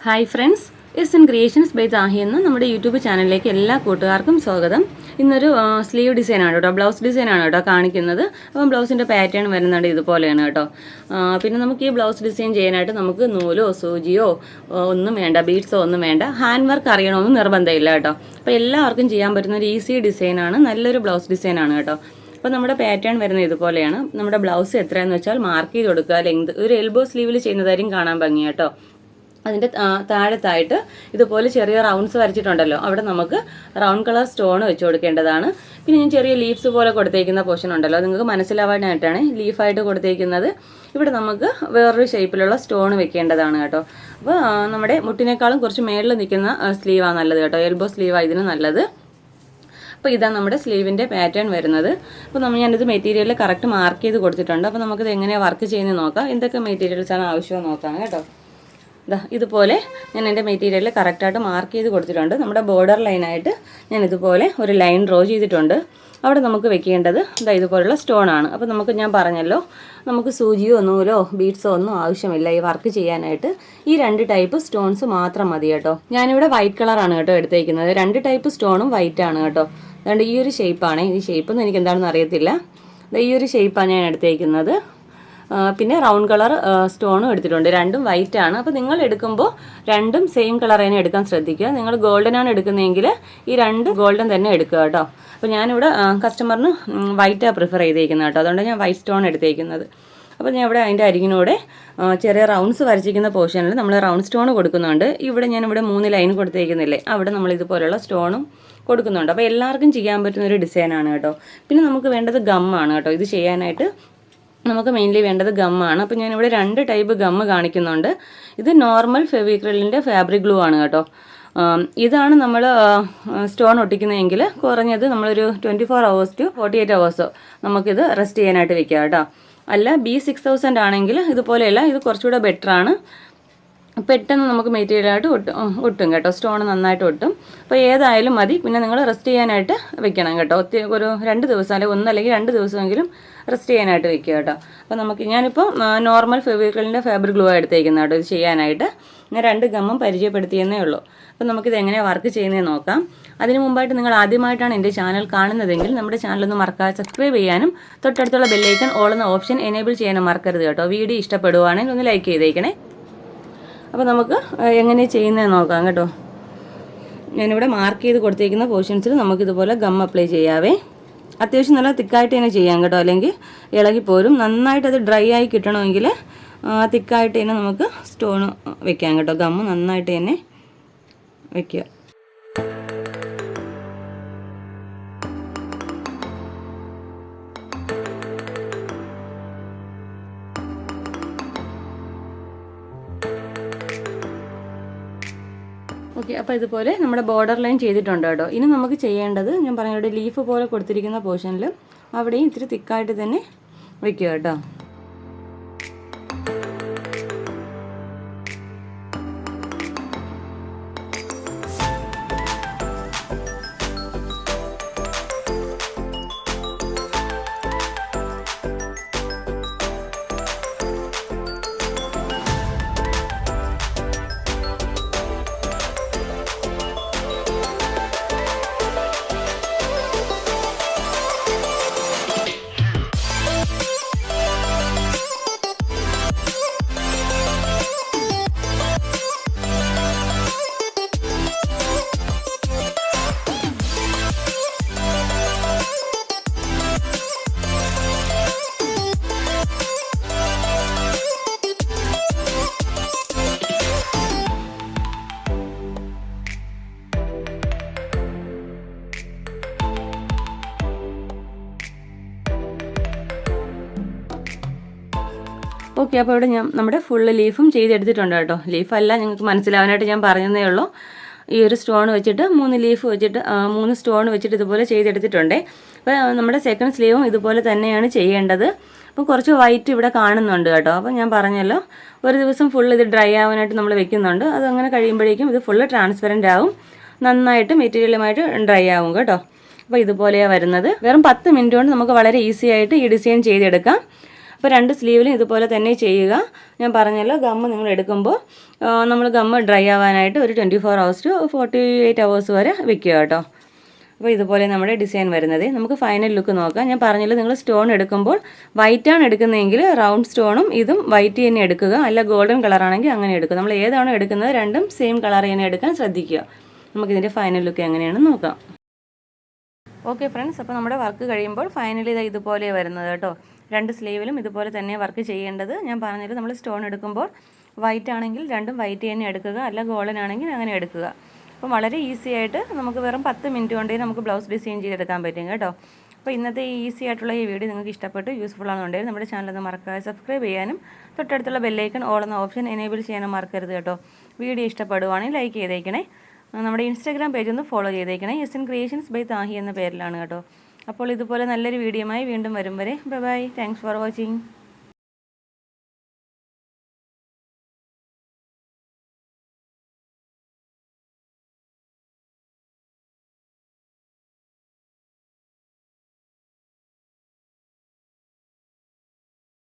Hi friends, it's N creations by Thahi എന്ന നമ്മുടെ YouTube ചാനലിലേക്ക് എല്ലാ കൂട്ടുകാർക്കും സ്വാഗതം. ഇന്നൊരു സ്ലീവ് ഡിസൈനാണ് കേട്ടോ, ബ്ലൗസ് ഡിസൈനാണ് കേട്ടോ കാണിക്കുന്നത്. അപ്പം ബ്ലൗസിൻ്റെ പാറ്റേൺ വരുന്നുണ്ട് ഇതുപോലെയാണ് കേട്ടോ. പിന്നെ നമുക്ക് ഈ ബ്ലൗസ് ഡിസൈൻ ചെയ്യാനായിട്ട് നമുക്ക് നൂലോ സൂചിയോ ഒന്നും വേണ്ട, ബീഡ്സോ ഒന്നും വേണ്ട. ഹാൻഡ് വർക്ക് അറിയണമെന്ന് നിർബന്ധമില്ല കേട്ടോ. അപ്പോൾ എല്ലാവർക്കും ചെയ്യാൻ പറ്റുന്ന ഒരു ഈസി ഡിസൈനാണ്, നല്ലൊരു ബ്ലൗസ് ഡിസൈനാണ് കേട്ടോ. അപ്പോൾ നമ്മുടെ പാറ്റേൺ വരുന്നത് ഇതുപോലെയാണ്. നമ്മുടെ ബ്ലൗസ് എത്രയെന്ന് വെച്ചാൽ മാർക്ക് ചെയ്ത് കൊടുക്കുക. ലെങ്ത് ഒരു എൽബോ സ്ലീവിൽ ചെയ്യുന്നതായിരിക്കും കാണാൻ ഭംഗി കേട്ടോ. അതിൻ്റെ താഴത്തായിട്ട് ഇതുപോലെ ചെറിയ റൗണ്ട്സ് വരച്ചിട്ടുണ്ടല്ലോ, അവിടെ നമുക്ക് റൗണ്ട് കളർ സ്റ്റോൺ വെച്ച് കൊടുക്കേണ്ടതാണ്. പിന്നെ ഞാൻ ചെറിയ ലീവ്സ് പോലെ കൊടുത്തേക്കുന്ന പോർഷൻ ഉണ്ടല്ലോ, നിങ്ങൾക്ക് മനസ്സിലാവാനായിട്ടാണ് ലീഫായിട്ട് കൊടുത്തേക്കുന്നത്. ഇവിടെ നമുക്ക് വേറൊരു ഷേപ്പിലുള്ള സ്റ്റോൺ വെക്കേണ്ടതാണ് കേട്ടോ. അപ്പോൾ നമ്മുടെ മുട്ടിനേക്കാളും കുറച്ച് മേളിൽ നിൽക്കുന്ന സ്ലീവാണ് നല്ലത് കേട്ടോ, എൽബോ സ്ലീവാണ് ഇതിന് നല്ലത്. അപ്പോൾ ഇതാണ് നമ്മുടെ സ്ലീവിൻ്റെ പാറ്റേൺ വരുന്നത്. അപ്പോൾ ഞാനിത് മെറ്റീരിയൽ കറക്റ്റ് മാർക്ക് ചെയ്ത് കൊടുത്തിട്ടുണ്ട്. അപ്പോൾ നമുക്കിത് എങ്ങനെയാണ് വർക്ക് ചെയ്യുന്നത് നോക്കാം, എന്തൊക്കെ മെറ്റീരിയൽസാണ് ആവശ്യമെന്ന് നോക്കാം കേട്ടോ. ഇതുപോലെ ഞാൻ എൻ്റെ മെറ്റീരിയൽ കറക്റ്റായിട്ട് മാർക്ക് ചെയ്ത് കൊടുത്തിട്ടുണ്ട്. നമ്മുടെ ബോർഡർ ലൈനായിട്ട് ഞാൻ ഇതുപോലെ ഒരു ലൈൻ ഡ്രോ ചെയ്തിട്ടുണ്ട്. അവിടെ നമുക്ക് വെക്കേണ്ടത് ഇതുപോലുള്ള സ്റ്റോണാണ്. അപ്പോൾ ഞാൻ പറഞ്ഞല്ലോ, നമുക്ക് സൂചിയോ നൂലോ ബീഡ്സോ ഒന്നും ആവശ്യമില്ല ഈ വർക്ക് ചെയ്യാനായിട്ട്. ഈ 2 ടൈപ്പ് സ്റ്റോൺസ് മാത്രം മതി കേട്ടോ. ഞാനിവിടെ വൈറ്റ് കളറാണ് കേട്ടോ എടുത്തേക്കുന്നത്. 2 ടൈപ്പ് സ്റ്റോണും വൈറ്റ് ആണ് കേട്ടോ. അതുകൊണ്ട് ഈ ഒരു ഷേപ്പാണ്, ഈ ഷേപ്പൊന്നും എനിക്ക് എന്താണെന്ന് അറിയത്തില്ല. ഈ ഒരു ഷേപ്പാണ് ഞാൻ എടുത്തേക്കുന്നത്. പിന്നെ റൗണ്ട് കളർ സ്റ്റോണും എടുത്തിട്ടുണ്ട്. 2ഉം വൈറ്റ് ആണ്. അപ്പോൾ നിങ്ങൾ എടുക്കുമ്പോൾ 2ഉം സെയിം കളർ തന്നെ എടുക്കാൻ ശ്രദ്ധിക്കുക. നിങ്ങൾ ഗോൾഡൻ ആണ് എടുക്കുന്നതെങ്കിൽ ഈ 2 ഗോൾഡൻ തന്നെ എടുക്കുക കേട്ടോ. അപ്പോൾ ഞാനിവിടെ കസ്റ്റമറിന് വൈറ്റാണ് പ്രിഫർ ചെയ്തേക്കുന്നത് കേട്ടോ, അതുകൊണ്ട് ഞാൻ വൈറ്റ് സ്റ്റോൺ എടുത്തേക്കുന്നത്. അപ്പോൾ ഞാൻ ഇവിടെ അതിൻ്റെ അരികിനോടെ ചെറിയ റൗണ്ട്സ് വരച്ചിരിക്കുന്ന പോർഷനിൽ നമ്മൾ റൗണ്ട് സ്റ്റോൺ കൊടുക്കുന്നുണ്ട്. ഞാനിവിടെ 3 ലൈൻ കൊടുത്തേക്കുന്നില്ലേ, അവിടെ നമ്മൾ ഇതുപോലുള്ള സ്റ്റോണും കൊടുക്കുന്നുണ്ട്. അപ്പോൾ എല്ലാവർക്കും ചെയ്യാൻ പറ്റുന്ന ഒരു ഡിസൈനാണ് കേട്ടോ. പിന്നെ നമുക്ക് വേണ്ടത് ഗമ്മാണ് കേട്ടോ. ഇത് ചെയ്യാനായിട്ട് നമുക്ക് മെയിൻലി വേണ്ടത് ഗമ്മാണ്. അപ്പോൾ ഞാനിവിടെ 2 ടൈപ്പ് ഗമ്മ് കാണിക്കുന്നുണ്ട്. ഇത് നോർമൽ ഫെവിക്രിലിൻ്റെ ഫാബ്രിക് ഗ്ലൂ ആണ് കേട്ടോ. ഇതാണ് നമ്മൾ സ്റ്റോൺ ഒട്ടിക്കുന്നതെങ്കിൽ കുറഞ്ഞത് നമ്മളൊരു 24 hours to 48 hours നമുക്കിത് റെസ്റ്റ് ചെയ്യാനായിട്ട് വെക്കാം കേട്ടോ. അല്ല B6000 ആണെങ്കിൽ ഇതുപോലെയല്ല, ഇത് കുറച്ചുകൂടെ ബെറ്ററാണ്. പെട്ടെന്ന് നമുക്ക് മെറ്റീരിയലായിട്ട് ഒട്ടും കേട്ടോ, സ്റ്റോൺ നന്നായിട്ട് ഒട്ടും. അപ്പോൾ ഏതായാലും മതി. പിന്നെ നിങ്ങൾ റെസ്റ്റ് ചെയ്യാനായിട്ട് വെക്കണം കേട്ടോ. ഒരു 2 ദിവസം അല്ലെങ്കിൽ 1 അല്ലെങ്കിൽ 2 ദിവസമെങ്കിലും റെസ്റ്റ് ചെയ്യാനായിട്ട് വെക്കുക കേട്ടോ. അപ്പോൾ ഞാനിപ്പോൾ നോർമൽ ഫെവിക്രിലിൻ്റെ ഫാബ്രിക് ഗ്ലൂ എടുത്തേക്കുന്നത് കേട്ടോ ഇത് ചെയ്യാനായിട്ട്. ഞാൻ 2 ഗമ്മും പരിചയപ്പെടുത്തിയെന്നേ ഉള്ളൂ. അപ്പോൾ നമുക്കിത് എങ്ങനെയാണ് വർക്ക് ചെയ്യുന്നതെന്ന് നോക്കാം. അതിന് മുമ്പായിട്ട് നിങ്ങൾ ആദ്യമായിട്ടാണ് എൻ്റെ ചാനൽ കാണുന്നതെങ്കിൽ നമ്മുടെ ചാനലൊന്ന് മറക്കാതെ സബ്സ്ക്രൈബ് ചെയ്യാനും തൊട്ടടുത്തുള്ള ബെല്ലൈക്കൺ ഓൾ എന്ന ഓപ്ഷൻ എനേബിൾ ചെയ്യാനും മറക്കരുത് കേട്ടോ. വീഡിയോ ഇഷ്ടപ്പെടുവാണെങ്കിൽ ഒന്ന് ലൈക്ക് ചെയ്തേക്കണേ. അപ്പോൾ നമുക്ക് എങ്ങനെ ചെയ്യുന്നത് നോക്കാം കേട്ടോ. ഞാനിവിടെ മാർക്ക് ചെയ്ത് കൊടുത്തേക്കുന്ന പോർഷൻസിൽ നമുക്കിതുപോലെ ഗം അപ്ലൈ ചെയ്യാവേ. അത്യാവശ്യം നല്ല തിക്കായിട്ട് തന്നെ ചെയ്യാം കേട്ടോ, അല്ലെങ്കിൽ ഇളകിപ്പോരും. നന്നായിട്ട് അത് ഡ്രൈ ആയി കിട്ടണമെങ്കിൽ തിക്കായിട്ട് തന്നെ നമുക്ക് സ്റ്റോൺ വെക്കാം കേട്ടോ. ഗമ്മ് നന്നായിട്ട് തന്നെ വെക്കുക. ഓക്കെ, അപ്പോൾ ഇതുപോലെ നമ്മുടെ ബോർഡർ ലൈൻ ചെയ്തിട്ടുണ്ട് കേട്ടോ. ഇനി നമുക്ക് ചെയ്യേണ്ടത്, ഞാൻ പറഞ്ഞ ലീഫ് പോലെ കൊടുത്തിരിക്കുന്ന പോർഷനിൽ അവിടെയും ഇത്തിരി തിക്കായിട്ട് തന്നെ വയ്ക്കുക കേട്ടോ. ഓക്കെ, അപ്പോൾ ഇവിടെ നമ്മുടെ ഫുള്ള് ലീഫും ചെയ്തെടുത്തിട്ടുണ്ട് കേട്ടോ. ലീഫല്ല, നിങ്ങൾക്ക് മനസ്സിലാവാനായിട്ട് ഞാൻ പറഞ്ഞതേ ഉള്ളൂ. ഈ ഒരു സ്റ്റോൺ വെച്ചിട്ട് 3 ലീഫ് വെച്ചിട്ട് 3 സ്റ്റോൺ വെച്ചിട്ട് ഇതുപോലെ ചെയ്തെടുത്തിട്ടുണ്ട്. അപ്പോൾ നമ്മുടെ സെക്കൻഡ് സ്ലീവും ഇതുപോലെ തന്നെയാണ് ചെയ്യേണ്ടത്. അപ്പോൾ കുറച്ച് വൈറ്റ് ഇവിടെ കാണുന്നുണ്ട് കേട്ടോ. അപ്പോൾ ഞാൻ പറഞ്ഞല്ലോ, ഒരു ദിവസം ഫുൾ ഇത് ഡ്രൈ ആവാനായിട്ട് നമ്മൾ വെക്കുന്നുണ്ട്. അതങ്ങനെ കഴിയുമ്പോഴേക്കും ഇത് ഫുള്ള് ട്രാൻസ്പെറൻ്റ് ആവും, നന്നായിട്ട് മെറ്റീരിയലുമായിട്ട് ഡ്രൈ ആവും കേട്ടോ. അപ്പോൾ ഇതുപോലെയാണ് വരുന്നത്. വെറും 10 മിനിറ്റ് കൊണ്ട് നമുക്ക് വളരെ ഈസി ആയിട്ട് ഈ ഡിസൈൻ ചെയ്തെടുക്കാം. അപ്പോൾ 2 സ്ലീവിലും ഇതുപോലെ തന്നെ ചെയ്യുക. ഞാൻ പറഞ്ഞല്ലോ ഗമ്മ് നിങ്ങൾ എടുക്കുമ്പോൾ നമ്മൾ ഗമ്മ് ഡ്രൈ ആവാനായിട്ട് ഒരു 24 hours to 48 hours വരെ വെക്കുക കേട്ടോ. അപ്പോൾ ഇതുപോലെ നമ്മുടെ ഡിസൈൻ വരുന്നത്. നമുക്ക് ഫൈനൽ ലുക്ക് നോക്കാം. ഞാൻ പറഞ്ഞല്ലോ നിങ്ങൾ സ്റ്റോൺ എടുക്കുമ്പോൾ വൈറ്റാണ് എടുക്കുന്നതെങ്കിൽ റൗണ്ട് സ്റ്റോണും ഇതും വൈറ്റ് തന്നെ എടുക്കുക, അല്ല ഗോൾഡൻ കളറാണെങ്കിൽ അങ്ങനെ എടുക്കുക. നമ്മൾ ഏതാണോ എടുക്കുന്നത് രണ്ടും സെയിം കളർ തന്നെ എടുക്കാൻ ശ്രദ്ധിക്കുക. നമുക്കിതിൻ്റെ ഫൈനൽ ലുക്ക് എങ്ങനെയാണെന്ന് നോക്കാം. ഓക്കെ ഫ്രണ്ട്സ്, അപ്പോൾ നമ്മുടെ വർക്ക് കഴിയുമ്പോൾ ഫൈനലി ഇതുപോലെ വരുന്നത് കേട്ടോ. 2 സ്ലീവിലും ഇതുപോലെ തന്നെ വർക്ക് ചെയ്യേണ്ടത്. ഞാൻ പറഞ്ഞല്ലോ നമ്മൾ സ്റ്റോൺ എടുക്കുമ്പോൾ വൈറ്റ് ആണെങ്കിൽ രണ്ടും വൈറ്റ് തന്നെ എടുക്കുക, അല്ല ഗോൾഡൻ ആണെങ്കിൽ അങ്ങനെ എടുക്കുക. അപ്പോൾ വളരെ ഈസി ആയിട്ട് നമുക്ക് വെറും 10 മിനിറ്റ് കൊണ്ടേ നമുക്ക് ബ്ലൗസ് ഡിസൈൻ ചെയ്തെടുക്കാൻ പറ്റും കേട്ടോ. അപ്പോൾ ഇന്നത്തെ ഈസി ആയിട്ടുള്ള ഈ വീഡിയോ നിങ്ങൾക്ക് ഇഷ്ടപ്പെട്ടു യൂസ്ഫുൾ ആണെന്നുണ്ടെങ്കിൽ നമ്മുടെ ചാനൽ ഒന്ന് മറക്കാതെ സബ്സ്ക്രൈബ് ചെയ്യാനും തൊട്ടടുത്തുള്ള ബെല്ലൈക്കൺ ഓൾ എന്ന ഓപ്ഷൻ എനേബിൾ ചെയ്യാനും മറക്കരുത് കേട്ടോ. വീഡിയോ ഇഷ്ടപ്പെടുവാണെങ്കിൽ ലൈക്ക് ചെയ്തേക്കണേ. നമ്മുടെ ഇൻസ്റ്റാഗ്രാം പേജ് ഒന്ന് ഫോളോ ചെയ്തേക്കണേ. S N creations by Thahi എന്ന പേരിലാണ് കേട്ടോ. അപ്പോൾ ഇതുപോലെ നല്ലൊരു വീഡിയോയുമായി വീണ്ടും വരും വരെ ബൈ. Thanks for watching.